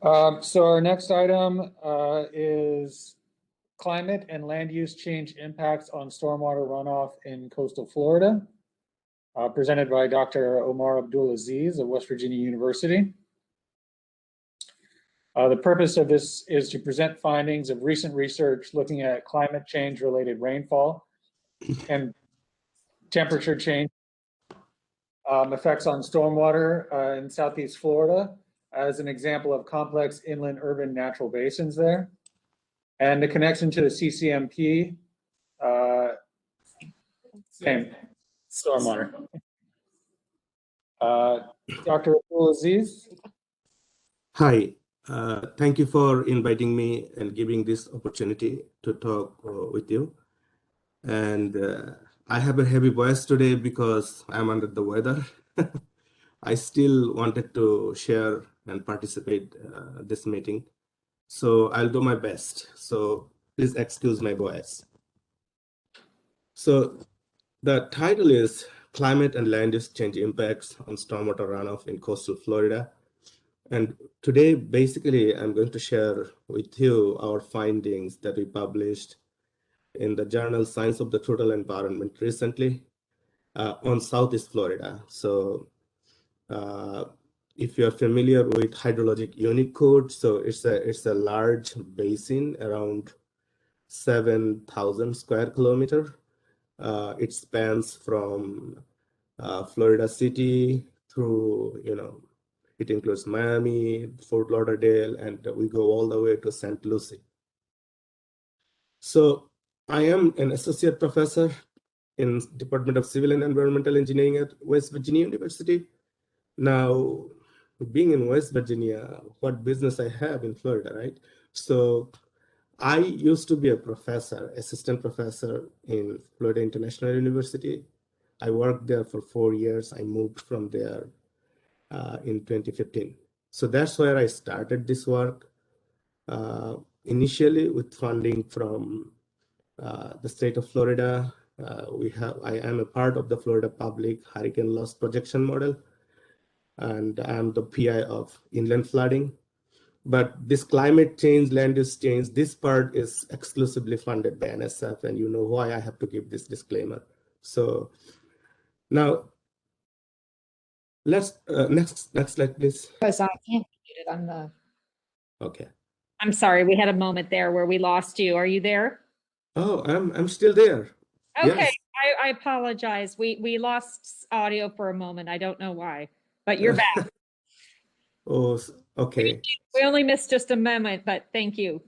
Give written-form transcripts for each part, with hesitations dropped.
So our next item is climate and land use change impacts on stormwater runoff in coastal Florida, presented by Dr. Omar Abdul-Aziz of West Virginia University. The purpose of this is to present findings of recent research looking at climate change related rainfall and temperature change effects on stormwater in Southeast Florida as an example of complex inland urban natural basins there. And the connection to the CCMP, same, stormwater. Dr. Abdul-Aziz. Hi, thank you for inviting me and giving this opportunity to talk with you. And I have a heavy voice today because I'm under the weather. I still wanted to share and participate this meeting. So I'll do my best. So please excuse my voice. So the title is Climate and Land Use Change Impacts on Stormwater Runoff in Coastal Florida. And today, basically, I'm going to share with you our findings that we published in the journal Science of the Total Environment recently on Southeast Florida. So if you're familiar with hydrologic unit code, so it's a large basin around 7,000 square kilometers. It spans from Florida City through, it includes Miami, Fort Lauderdale, and we go all the way to St. Lucie. So I am an associate professor in Department of Civil and Environmental Engineering at West Virginia University. Now, being in West Virginia, what business I have in Florida, right? So I used to be a professor, assistant professor in Florida International University. I worked there for 4 years. I moved from there in 2015. So that's where I started this work, initially with funding from the state of Florida. I am a part of the Florida Public Hurricane Loss Projection Model, and I'm the PI of inland flooding. But this climate change, land use change, this part is exclusively funded by NSF, and you know why I have to give this disclaimer. So now, let's next slide, please. Because I can't get it on the. Okay. I'm sorry, we had a moment there where we lost you. Are you there? Oh, I'm still there. Okay, Yes. I apologize. We lost audio for a moment. I don't know why, but you're back. Oh, okay. We only missed just a moment, but thank you.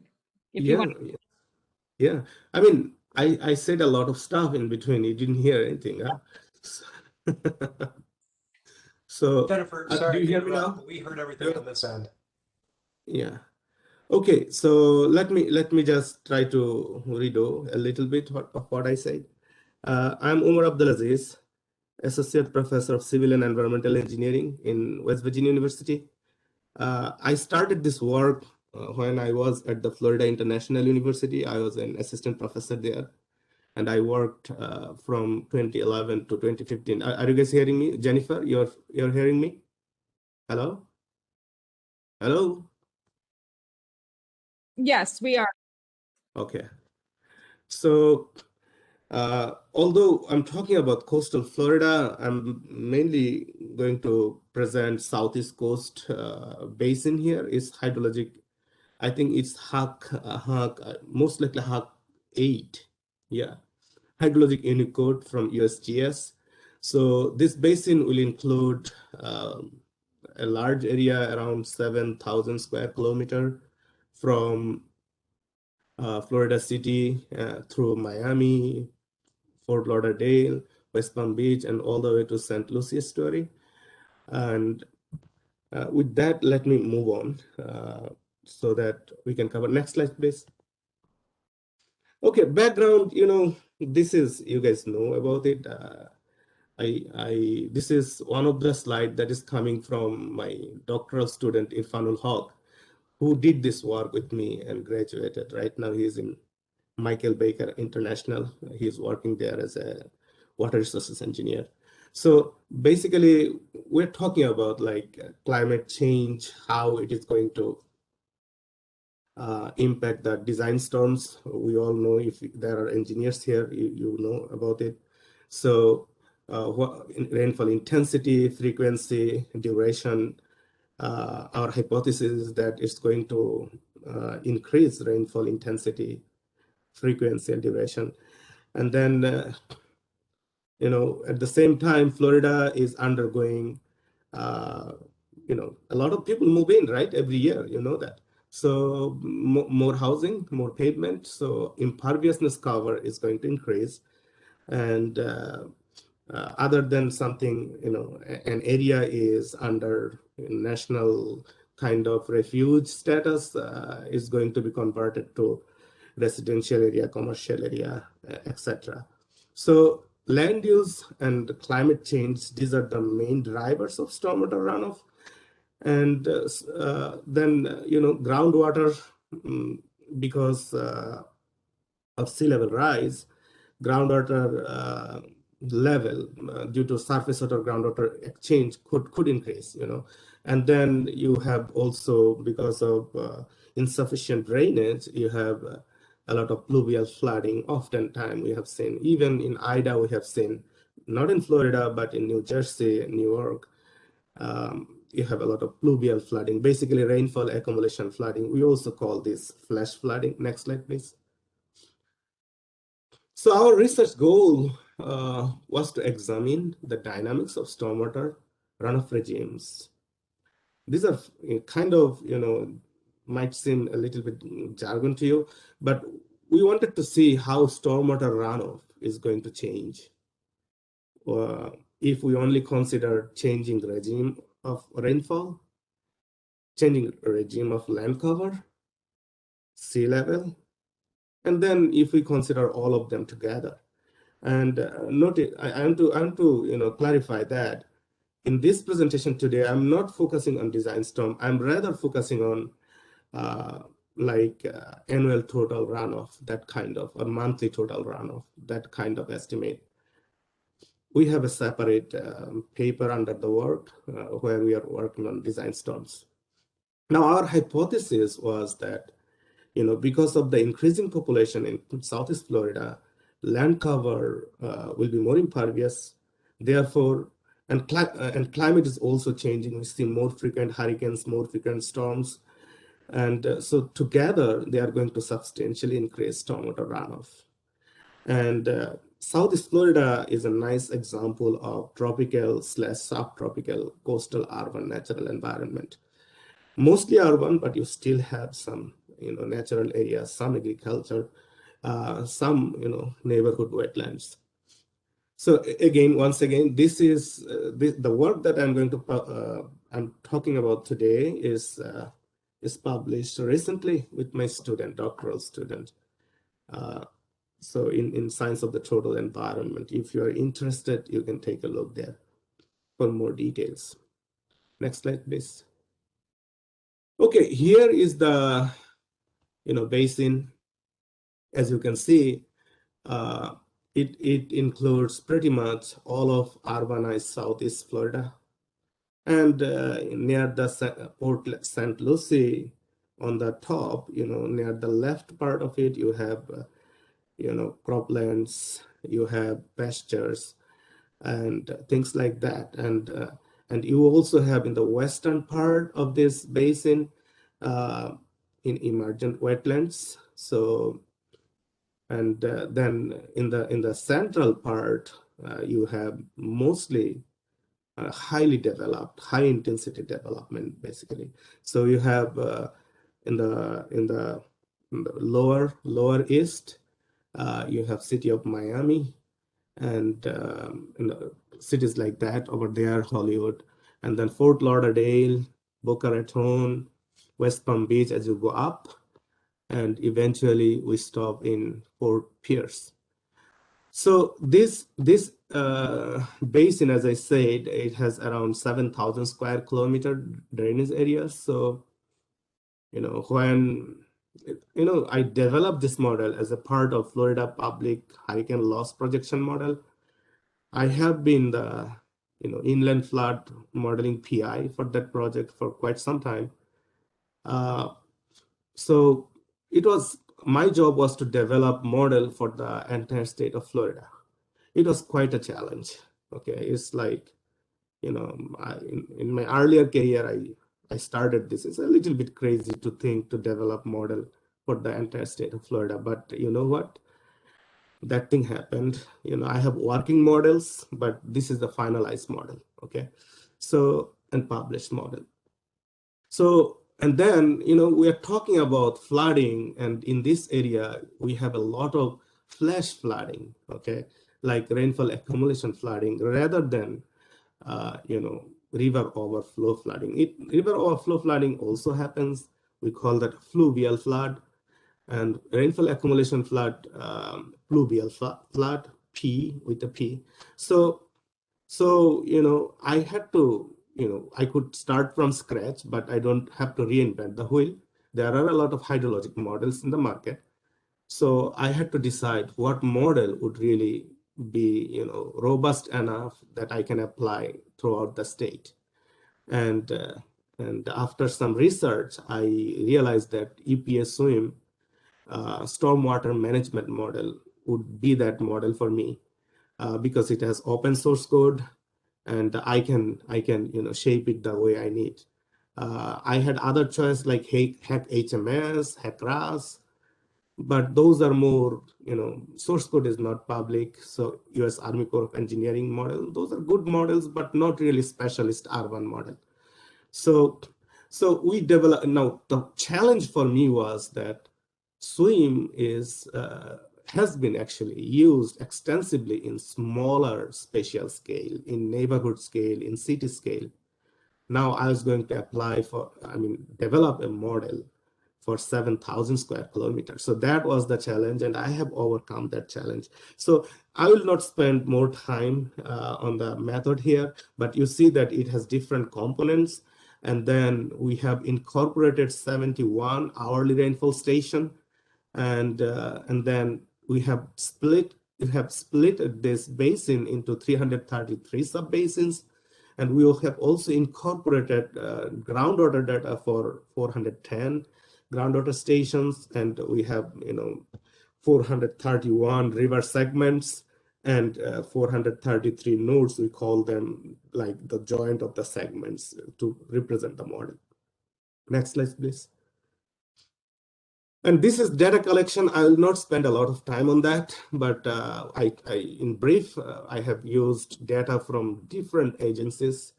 If you want. Yeah. I mean, I said a lot of stuff in between. You didn't hear anything, huh? So Jennifer, sorry, do you hear me now? we heard everything on this end. Yeah. Okay. So let me just try to redo a little bit of what I said. I'm Omar Abdul-Aziz, Associate Professor of Civil and Environmental Engineering in West Virginia University. I started this work when I was at the Florida International University. I was an assistant professor there, and I worked from 2011 to 2015. Are you guys hearing me? Jennifer, you're hearing me? Hello? Hello? Yes, we are. Okay. So although I'm talking about coastal Florida, I'm mainly going to present Southeast Coast Basin here. Is hydrologic, I think it's most likely HUC 8. Yeah, hydrologic unit code from USGS. So this basin will include a large area around 7,000 square kilometer from Florida City through Miami, Fort Lauderdale, West Palm Beach, and all the way to St. Lucie Estuary. And with that, let me move on so that we can cover. Next slide, please. Okay, background, this is, you guys know about it. This is one of the slides that is coming from my doctoral student, Irfanul Haq, who did this work with me and graduated. Right now, he's in Michael Baker International. He's working there as a water resources engineer. So basically, we're talking about like climate change, how it is going to impact the design storms. We all know, if there are engineers here, you know about it. So rainfall intensity, frequency, duration, our hypothesis is that it's going to increase rainfall intensity, frequency, and duration. And then, at the same time, Florida is undergoing, a lot of people move in, right? Every year, you know that. So more housing, more pavement. So imperviousness cover is going to increase. And other than something, an area is under national kind of refuge status, is going to be converted to residential area, commercial area, etc. So land use and climate change, these are the main drivers of stormwater runoff. And then, groundwater, because of sea level rise, groundwater level due to surface water groundwater exchange could increase, and then you have also, because of insufficient drainage, you have a lot of pluvial flooding. Oftentimes we have seen, even in Ida, we have seen, not in Florida, but in New Jersey, New York, you have a lot of pluvial flooding, basically rainfall accumulation flooding. We also call this flash flooding. Next slide, please. So our research goal was to examine the dynamics of stormwater runoff regimes. These are kind of, might seem a little bit jargon to you, but we wanted to see how stormwater runoff is going to change if we only consider changing regime of rainfall, changing regime of land cover, sea level, and then if we consider all of them together. And note it, I want to clarify that in this presentation today, I'm not focusing on design storm. I'm rather focusing on annual total runoff, that kind of, or monthly total runoff, that kind of estimate. We have a separate paper under the work where we are working on design storms. Now, our hypothesis was that, because of the increasing population in Southeast Florida, land cover will be more impervious. Therefore, and climate is also changing. We see more frequent hurricanes, more frequent storms. And so together, they are going to substantially increase stormwater runoff. And Southeast Florida is a nice example of tropical/subtropical coastal urban natural environment. Mostly urban, but you still have some, natural areas, some agriculture, some, neighborhood wetlands. So again, once again, this is the work that I'm talking about today is published recently with my student, doctoral student. So in Science of the Total Environment. If you are interested, you can take a look there for more details. Next slide, please. Okay, here is the basin. As you can see, it includes pretty much all of urbanized Southeast Florida, and near the Port St. Lucie on the top, near the left part of it, you have croplands, you have pastures, and things like that, and you also have in the western part of this basin in emergent wetlands. So, and then in the central part, you have mostly highly developed, high intensity development, basically. So you have in the lower east, you have city of Miami, and cities like that over there, Hollywood, and then Fort Lauderdale, Boca Raton, West Palm Beach as you go up, and eventually we stop in Fort Pierce. So this basin, as I said, it has around 7,000 square kilometer drainage area. So, when I developed this model as a part of Florida Public Hurricane Loss Projection Model, I have been the inland flood modeling PI for that project for quite some time. So my job was to develop model for the entire state of Florida. It was quite a challenge. Okay, it's like, in my earlier career, I started this. It's a little bit crazy to think to develop model for the entire state of Florida, but you know what? That thing happened. I have working models, but this is the finalized model. Okay, so and published model. So, and then, we are talking about flooding, and in this area, we have a lot of flash flooding, okay, like rainfall accumulation flooding, rather than, river overflow flooding. River overflow flooding also happens. We call that fluvial flood, and rainfall accumulation flood, pluvial flood, P with a P. So, I had to, I could start from scratch, but I don't have to reinvent the wheel. There are a lot of hydrologic models in the market. So I had to decide what model would really be, robust enough that I can apply throughout the state. And after some research, I realized that EPA SWMM stormwater management model would be that model for me, because it has open source code, and I can shape it the way I need. I had other choice like Hack HMS, Hack RAS, but those are more, source code is not public. So US Army Corps of Engineering model, those are good models, but not really specialist R1 model. So we developed. Now the challenge for me was that SWIM has been actually used extensively in smaller spatial scale, in neighborhood scale, in city scale. Now I was going to develop a model for 7,000 square kilometers. So that was the challenge, and I have overcome that challenge. So I will not spend more time on the method here, but you see that it has different components. And then we have incorporated 71 hourly rainfall station, and then we have split this basin into 333 sub-basins, and we have also incorporated groundwater data for 410 groundwater stations, and we have 431 river segments and 433 nodes. We call them like the joint of the segments to represent the model. Next slide, please. And this is data collection. I will not spend a lot of time on that, but in brief, I have used data from different agencies.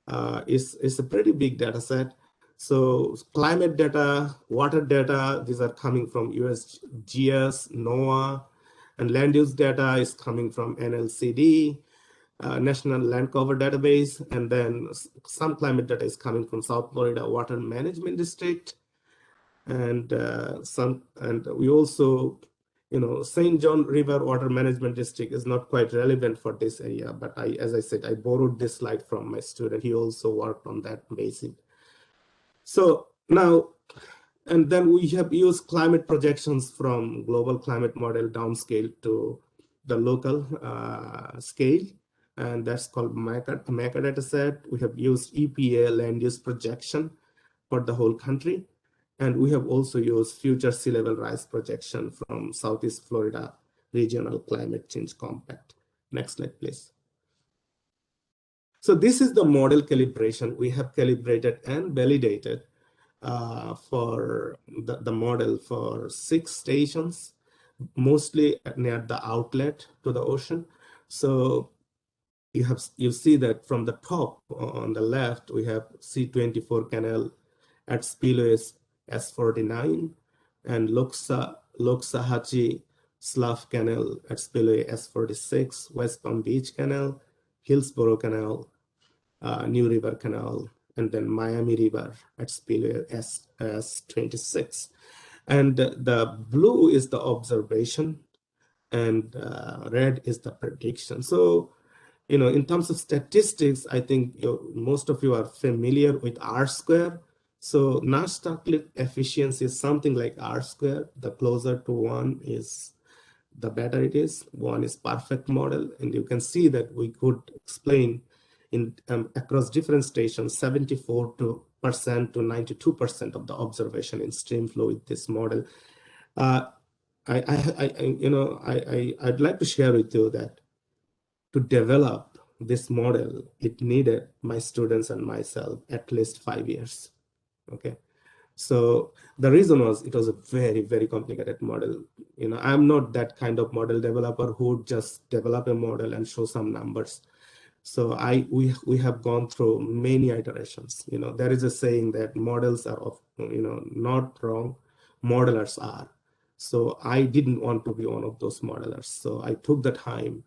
It's a pretty big data set. So climate data, water data, these are coming from USGS, NOAA, and land use data is coming from NLCD, National Land Cover Database, and then some climate data is coming from South Florida Water Management District, and we also, St. John River Water Management District is not quite relevant for this area, but as I said, I borrowed this slide from my student. He also worked on that basin. So now, and then we have used climate projections from global climate model downscale to the local scale, and that's called MACA data set. We have used EPA land use projection for the whole country. And we have also used future sea level rise projection from Southeast Florida Regional Climate Change Compact. Next slide, please. So this is the model calibration. We have calibrated and validated for the model for 6 stations, mostly near the outlet to the ocean. So you see that from the top on the left, we have C24 canal at spillways S49 and Loxahatchee Slough Canal at spillway S46, West Palm Beach Canal, Hillsborough Canal, New River Canal, and then Miami River at spillway S26. And the blue is the observation, and red is the prediction. So, in terms of statistics, I think most of you are familiar with R square. So Nash-Starklet efficiency is something like R square. The closer to 1 is, the better it is. 1 is perfect model. And you can see that we could explain in across different stations, 74 to to 92% of the observation in stream flow with this model. I'd like to share with you that to develop this model, it needed my students and myself at least 5 years. Okay. So the reason was it was a very, very complicated model. I'm not that kind of model developer who would just develop a model and show some numbers. So we have gone through many iterations. There is a saying that models are not wrong, modelers are. So I didn't want to be one of those modelers. So I took the time,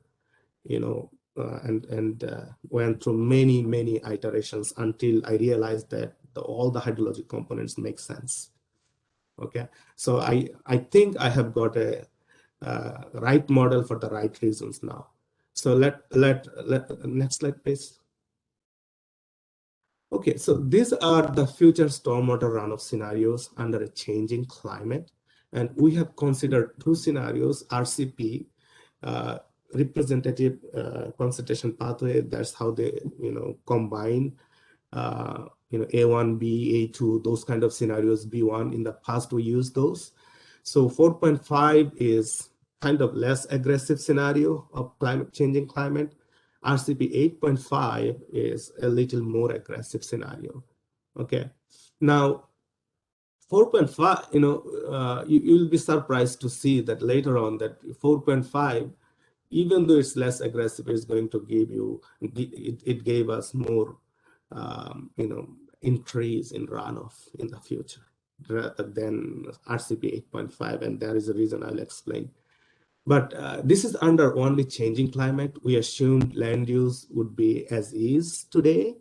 and went through many, many iterations until I realized that all the hydrologic components make sense. Okay, so I think I have got a right model for the right reasons now. So next slide, please. Okay, so these are the future stormwater runoff scenarios under a changing climate. And we have considered two scenarios, RCP, representative concentration pathway. That's how they, combine, A1, B, A2, those kind of scenarios, B1. In the past, we used those. So 4.5 is kind of less aggressive scenario of changing climate. RCP 8.5 is a little more aggressive scenario. Okay, now 4.5, you'll be surprised to see that later on that 4.5, even though it's less aggressive, is going to give you, it gave us more, increase in runoff in the future rather than RCP 8.5, and there is a reason I'll explain. But this is under only changing climate. We assumed land use would be as is today.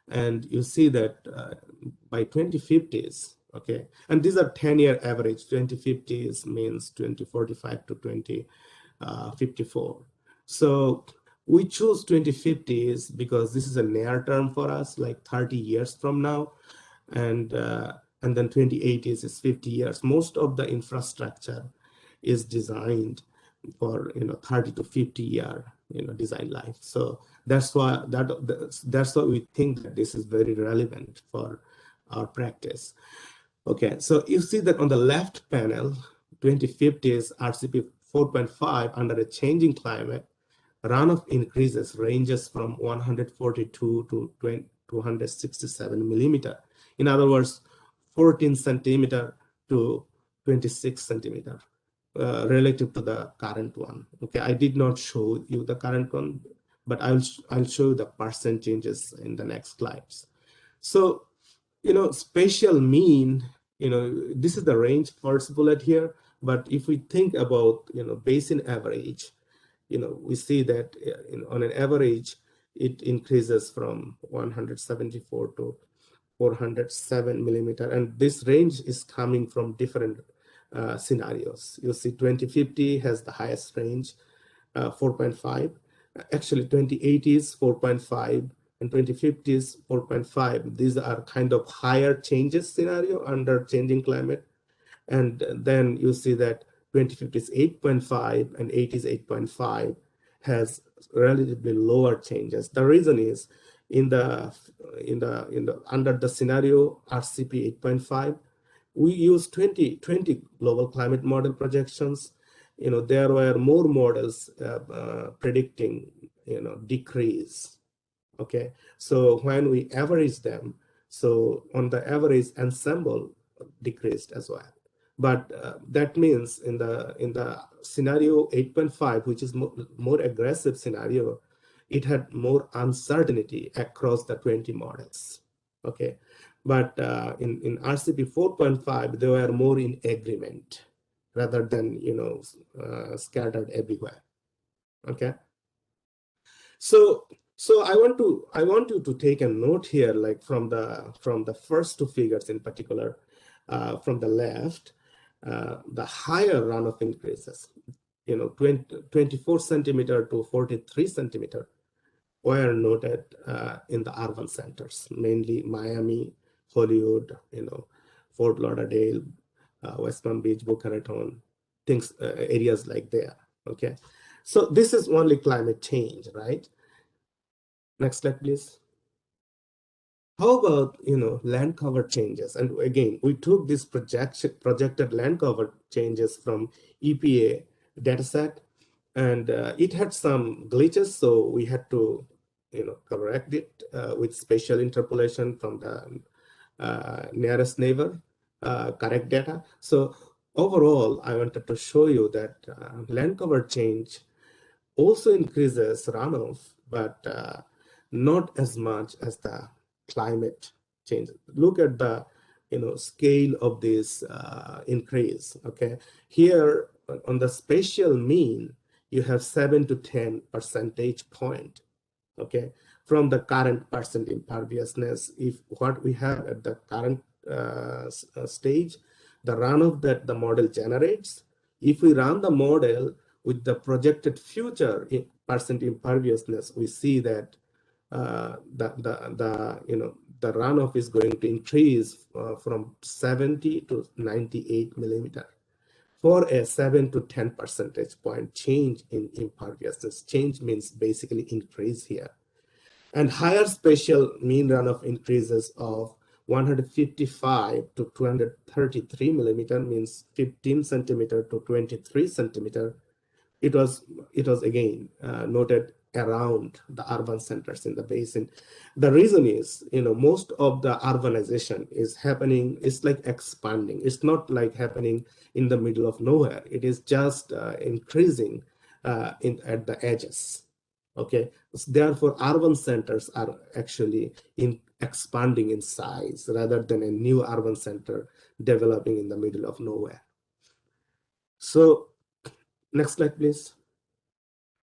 And you see that by 2050s, okay, and these are 10-year average, 2050s means 2045 to 2054. So we choose 2050s because this is a near term for us, like 30 years from now. And then 2080s is 50 years. Most of the infrastructure is designed for 30 to 50 year design life. So that's why we think that this is very relevant for our practice. Okay, so you see that on the left panel, 2050s RCP 4.5 under a changing climate, runoff increases ranges from 142 to 267 millimeter. In other words, 14 centimeter to 26 centimeter. Relative to the current one. Okay, I did not show you the current one, but I'll show you the percent changes in the next slides. So, spatial mean, this is the range first bullet here. But if we think about, basin average, we see that on an average, it increases from 174 to 407 millimeter. And this range is coming from different scenarios. You see 2050 has the highest range, 4.5. Actually, 2080s 4.5 and 2050s 4.5. These are kind of higher changes scenario under changing climate. And then you see that 2050 is 8.5 and 80 is 8.5 has relatively lower changes. The reason is under the scenario RCP 8.5, we use 2020 global climate model projections. There were more models predicting, decrease. Okay, so when we average them, so on the average ensemble decreased as well. But that means in the scenario 8.5, which is more aggressive scenario, it had more uncertainty across the 20 models. Okay, but in RCP 4.5, they were more in agreement rather than scattered everywhere. Okay, so I want you to take a note here, like from the first two figures in particular, from the left, the higher runoff increases, 24 centimeter to 43 centimeter were noted in the urban centers, mainly Miami, Hollywood, Fort Lauderdale, West Palm Beach, Boca Raton, areas like there. Okay, so this is only climate change, right? Next slide, please. How about, land cover changes? And again, we took this projected land cover changes from EPA dataset, and it had some glitches, so we had to, correct it with spatial interpolation from the nearest neighbor, correct data. So overall, I wanted to show you that land cover change also increases runoff, but not as much as the climate change. Look at the scale of this increase. Okay, here on the spatial mean, you have 7 to 10 percentage point. Okay, from the current percent imperviousness, if what we have at the current stage, the runoff that the model generates, if we run the model with the projected future percent imperviousness, we see that the runoff is going to increase from 70 to 98 millimeter for a 7 to 10 percentage point change in imperviousness. Change means basically increase here. And higher spatial mean runoff increases of 155 to 233 millimeter means 15 centimeter to 23 centimeter. It was again noted around the urban centers in the basin. The reason is, most of the urbanization is happening, it's like expanding. It's not like happening in the middle of nowhere. It is just increasing at the edges. Okay, so therefore urban centers are actually expanding in size rather than a new urban center developing in the middle of nowhere. So next slide, please.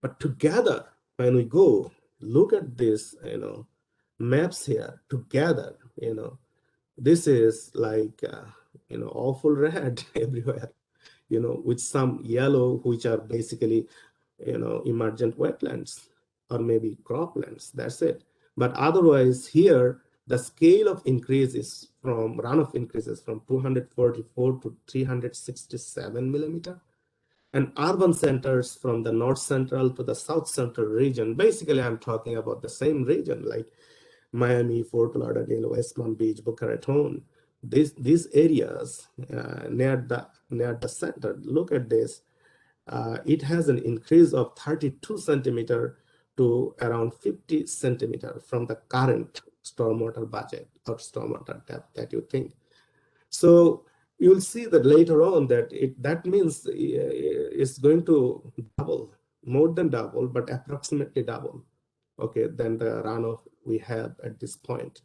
But together, when we go look at this, maps here together, this is like, awful red everywhere, with some yellow, which are basically, emergent wetlands or maybe croplands. That's it. But otherwise, here the scale of increase is from runoff increases from 244 to 367 millimeter. And urban centers from the north central to the south central region. Basically, I'm talking about the same region like Miami, Fort Lauderdale, West Palm Beach, Boca Raton. These areas near the center. Look at this. It has an increase of 32 centimeter to around 50 centimeter from the current stormwater budget or stormwater depth that you think. So you'll see that later on that means it's going to double, more than double, but approximately double, okay, than the runoff we have at this point.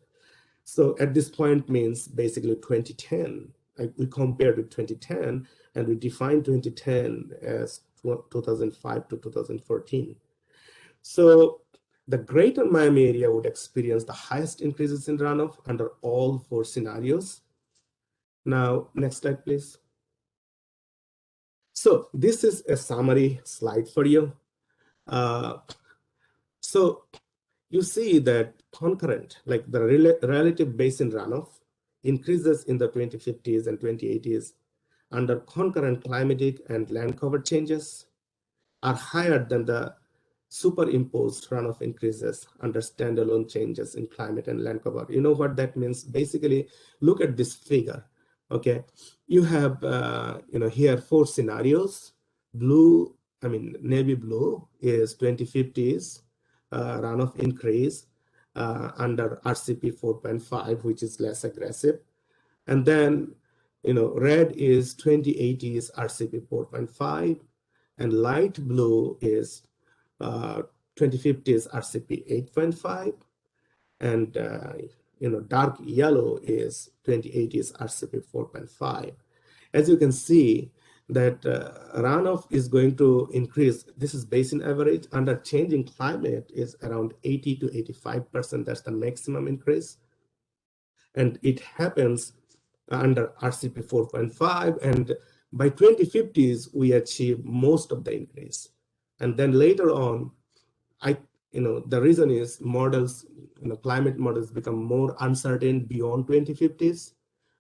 So at this point means basically 2010. We compared with 2010 and we defined 2010 as 2005 to 2014. So the greater Miami area would experience the highest increases in runoff under all four scenarios. Now, next slide, please. So this is a summary slide for you. So you see that concurrent, like the relative basin runoff increases in the 2050s and 2080s under concurrent climatic and land cover changes are higher than the superimposed runoff increases under standalone changes in climate and land cover. You know what that means? Basically, look at this figure. Okay, you have here four scenarios. Navy blue is 2050s runoff increase under RCP 4.5, which is less aggressive, and then red is 2080s RCP 4.5, and light blue is 2050s RCP 8.5, and dark yellow is 2080s RCP 4.5. As you can see, that runoff is going to increase. This is basin average. Under changing climate is around 80 to 85%. That's the maximum increase. And it happens under RCP 4.5. And by 2050s, we achieve most of the increase. And then later on, the reason is models, climate models become more uncertain beyond 2050s.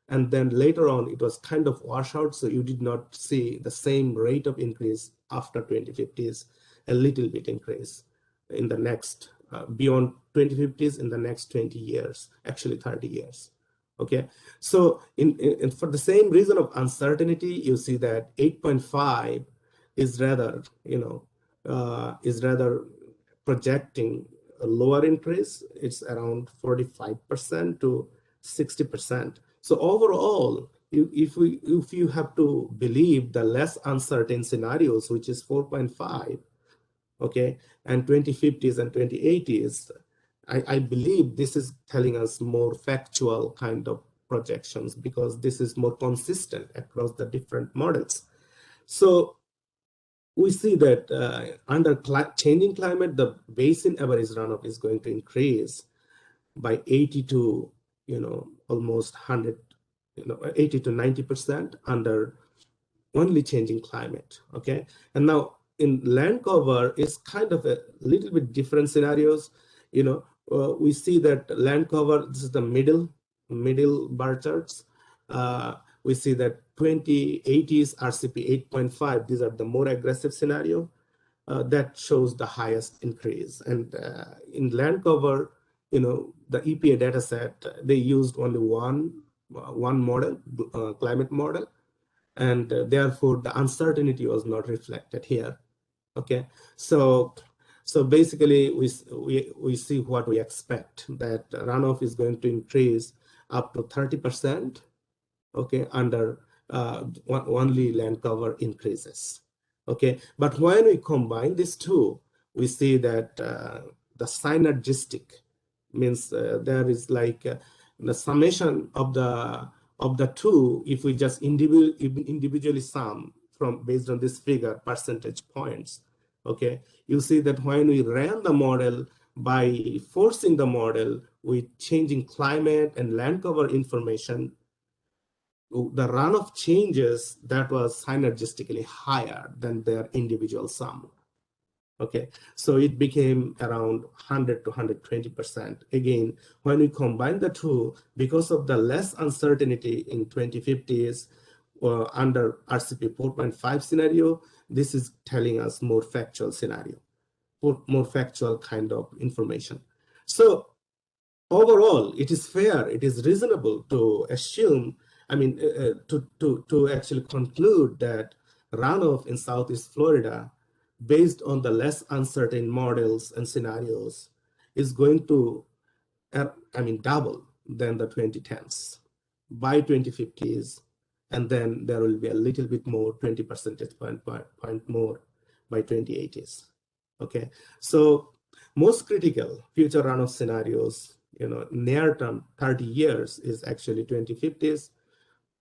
And then later on, it was kind of wash out. So you did not see the same rate of increase after 2050s, a little bit increase in the next beyond 2050s in the next 20 years, actually 30 years. Okay, so for the same reason of uncertainty, you see that 8.5 is rather, is rather projecting a lower increase. It's around 45% to 60%. So overall, if you have to believe the less uncertain scenarios, which is 4.5, okay, and 2050s and 2080s, I believe this is telling us more factual kind of projections because this is more consistent across the different models. So we see that under changing climate, the basin average runoff is going to increase by 80 to, almost 100, 80 to 90% under only changing climate. Okay, and now in land cover, it's kind of a little bit different scenarios. We see that land cover, this is the middle bar charts. We see that 2080s RCP 8.5, these are the more aggressive scenario that shows the highest increase. And in land cover, the EPA data set, they used only one model, climate model, and therefore the uncertainty was not reflected here. Okay, so basically we see what we expect, that runoff is going to increase up to 30%, okay, under only land cover increases. Okay, but when we combine these two, we see that the synergistic means there is like the summation of the two. If we just individually sum from based on this figure percentage points, okay, you see that when we ran the model by forcing the model with changing climate and land cover information, the runoff changes that was synergistically higher than their individual sum. Okay, so it became around 100 to 120%. Again, when we combine the two, because of the less uncertainty in 2050s under RCP 4.5 scenario, this is telling us more factual scenario, more factual kind of information. So overall, it is fair, it is reasonable to assume, to actually conclude that runoff in Southeast Florida, based on the less uncertain models and scenarios, is going to, double than the 2010s by 2050s, and then there will be a little bit more, 20 percentage point more by 2080s. Okay, so most critical future runoff scenarios, near term 30 years is actually 2050s,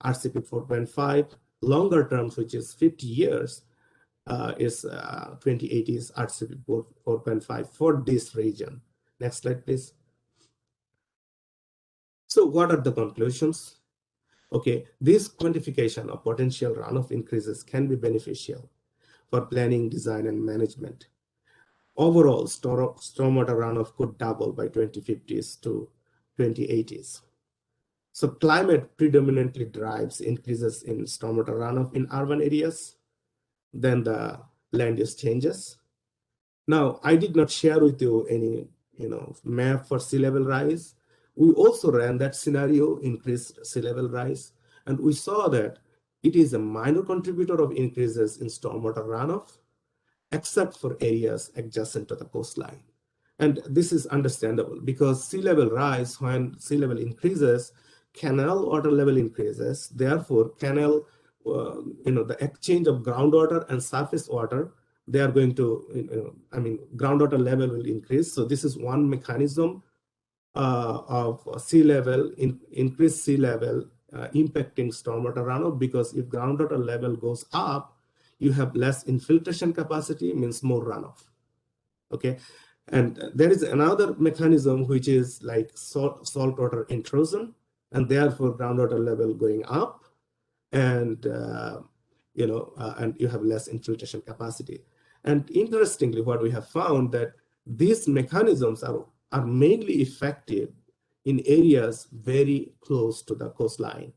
RCP 4.5, longer terms, which is 50 years, is 2080s RCP 4.5 for this region. Next slide, please. So what are the conclusions? Okay, this quantification of potential runoff increases can be beneficial for planning, design, and management. Overall, stormwater runoff could double by 2050s to 2080s. So climate predominantly drives increases in stormwater runoff in urban areas. Then the land use changes. Now, I did not share with you any map for sea level rise. We also ran that scenario, increased sea level rise, and we saw that it is a minor contributor of increases in stormwater runoff, except for areas adjacent to the coastline. And this is understandable because sea level rise, when sea level increases, canal water level increases. Therefore, canal, the exchange of groundwater and surface water, they are going to, groundwater level will increase. So this is one mechanism of sea level, increased sea level impacting stormwater runoff, because if groundwater level goes up, you have less infiltration capacity, means more runoff. Okay, and there is another mechanism which is like saltwater intrusion, and therefore groundwater level going up, and and you have less infiltration capacity. And interestingly, what we have found that these mechanisms are mainly effective in areas very close to the coastline.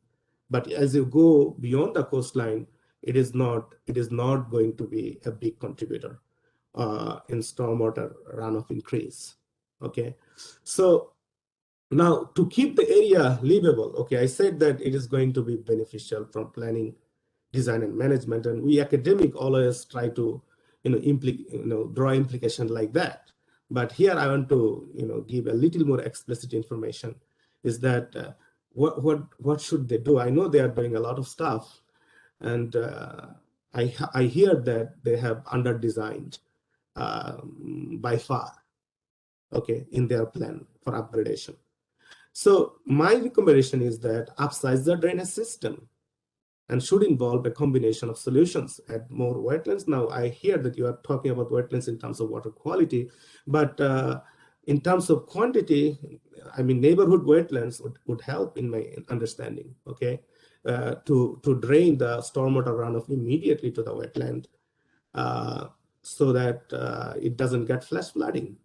But as you go beyond the coastline, it is not going to be a big contributor in stormwater runoff increase. Okay, so now to keep the area livable, okay, I said that it is going to be beneficial from planning, design, and management, and we academic always try to, draw implication like that. But here I want to, give a little more explicit information. Is that what should they do? I know they are doing a lot of stuff, and I hear that they have under-designed by far, okay, in their plan for upgradation. So my recommendation is that upsize the drainage system and should involve a combination of solutions. Add more wetlands. Now I hear that you are talking about wetlands in terms of water quality, but in terms of quantity, I mean, neighborhood wetlands would help in my understanding, okay, to drain the stormwater runoff immediately to the wetland so that it doesn't get flash flooding.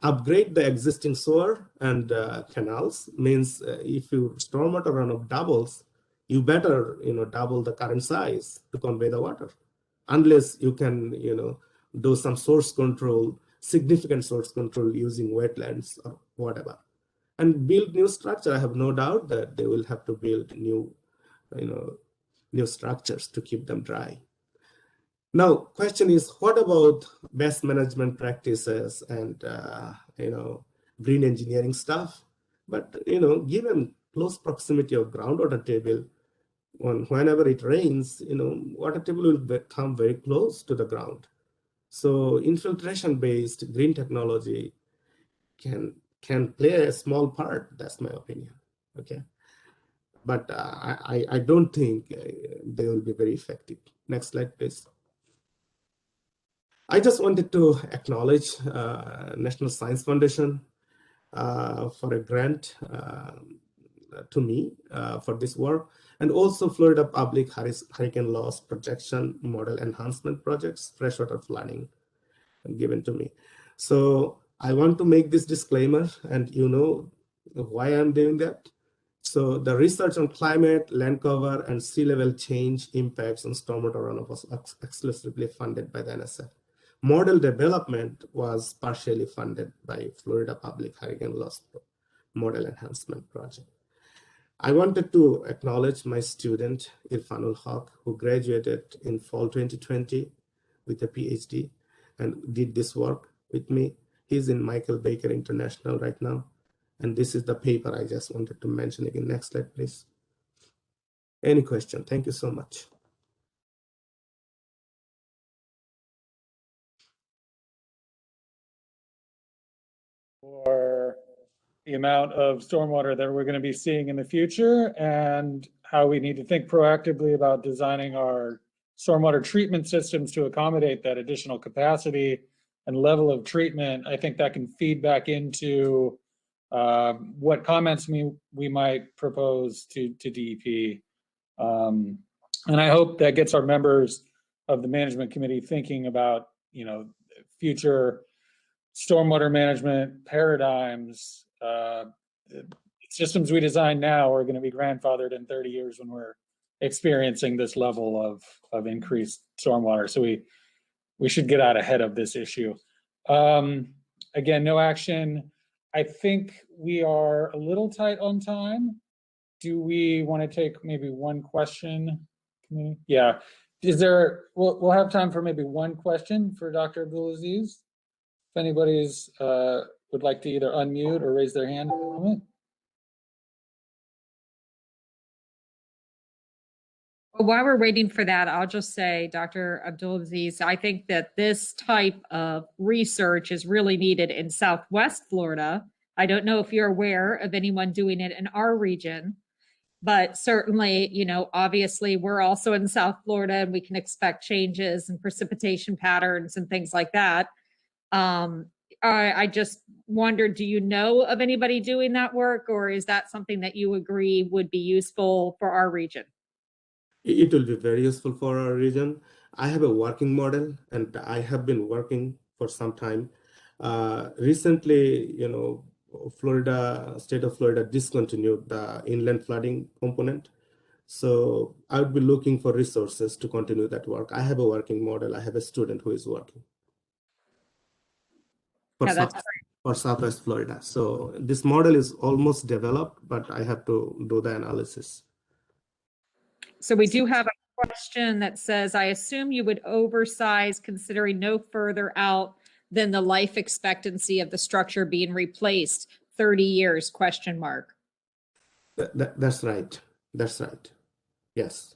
Upgrade the existing sewer and canals means if your stormwater runoff doubles, you better double the current size to convey the water, unless you can do some source control, significant source control using wetlands or whatever, and build new structure. I have no doubt that they will have to build new structures to keep them dry. Now, question is, what about best management practices and green engineering stuff? But given close proximity of groundwater table, whenever it rains, water table will come very close to the ground. So infiltration-based green technology can play a small part. That's my opinion. Okay, but I don't think they will be very effective. Next slide, please. I just wanted to acknowledge National Science Foundation for a grant to me for this work, and also Florida Public Hurricane Loss Projection Model Enhancement Projects, freshwater flooding, given to me. So I want to make this disclaimer, and you know why I'm doing that. So the research on climate, land cover, and sea level change impacts on stormwater runoff was exclusively funded by the NSF. Model development was partially funded by Florida Public Hurricane Loss Model Enhancement Project. I wanted to acknowledge my student, Irfanul Haq, who graduated in fall 2020 with a PhD and did this work with me. He's in Michael Baker International right now. And this is the paper I just wanted to mention again. Next slide, please. Any question? Thank you so much. For the amount of stormwater that we're going to be seeing in the future and how we need to think proactively about designing our stormwater treatment systems to accommodate that additional capacity and level of treatment. I think that can feed back into what comments we might propose to DEP. And I hope that gets our members of the management committee thinking about, future stormwater management paradigms. Systems we design now are going to be grandfathered in 30 years when we're experiencing this level of increased stormwater. So we should get out ahead of this issue. Again, no action. I think we are a little tight on time. Do we want to take maybe one question? Yeah. We'll have time for maybe one question for Dr. Abdul-Aziz. If anybody's would like to either unmute or raise their hand for a moment. While we're waiting for that, I'll just say, Dr. Abdul-Aziz, I think that this type of research is really needed in Southwest Florida. I don't know if you're aware of anyone doing it in our region, but certainly, obviously we're also in South Florida and we can expect changes in precipitation patterns and things like that. I just wondered, do you know of anybody doing that work, or is that something that you agree would be useful for our region? It will be very useful for our region. I have a working model and I have been working for some time. Recently, state of Florida discontinued the inland flooding component. So I would be looking for resources to continue that work. I have a working model. I have a student who is working. Yeah, that's great. for Southwest Florida. So this model is almost developed, but I have to do the analysis. So we do have a question that says, I assume you would oversize considering no further out than the life expectancy of the structure being replaced, 30 years, question mark. That's right. That's right. Yes.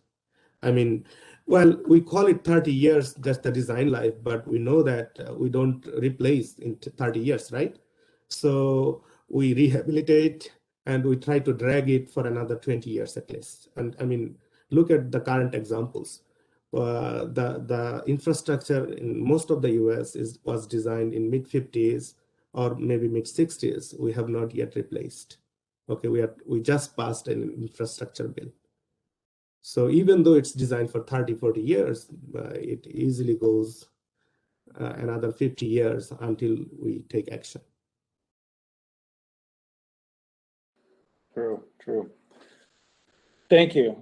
I mean, well, we call it 30 years, that's the design life, but we know that we don't replace in 30 years, right? So we rehabilitate and we try to drag it for another 20 years at least. And I mean, look at the current examples. The infrastructure in most of the US was designed in mid-50s or maybe mid-60s. We have not yet replaced. Okay, we just passed an infrastructure bill. So even though it's designed for 30, 40 years, it easily goes another 50 years until we take action. True, true. Thank you.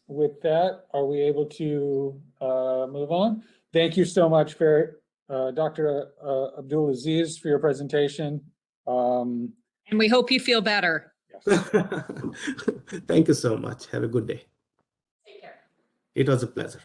With that, are we able to move on? Thank you so much for Dr. Abdul-Aziz for your presentation. And we hope you feel better. Yes. Thank you so much. Have a good day. Take care. It was a pleasure.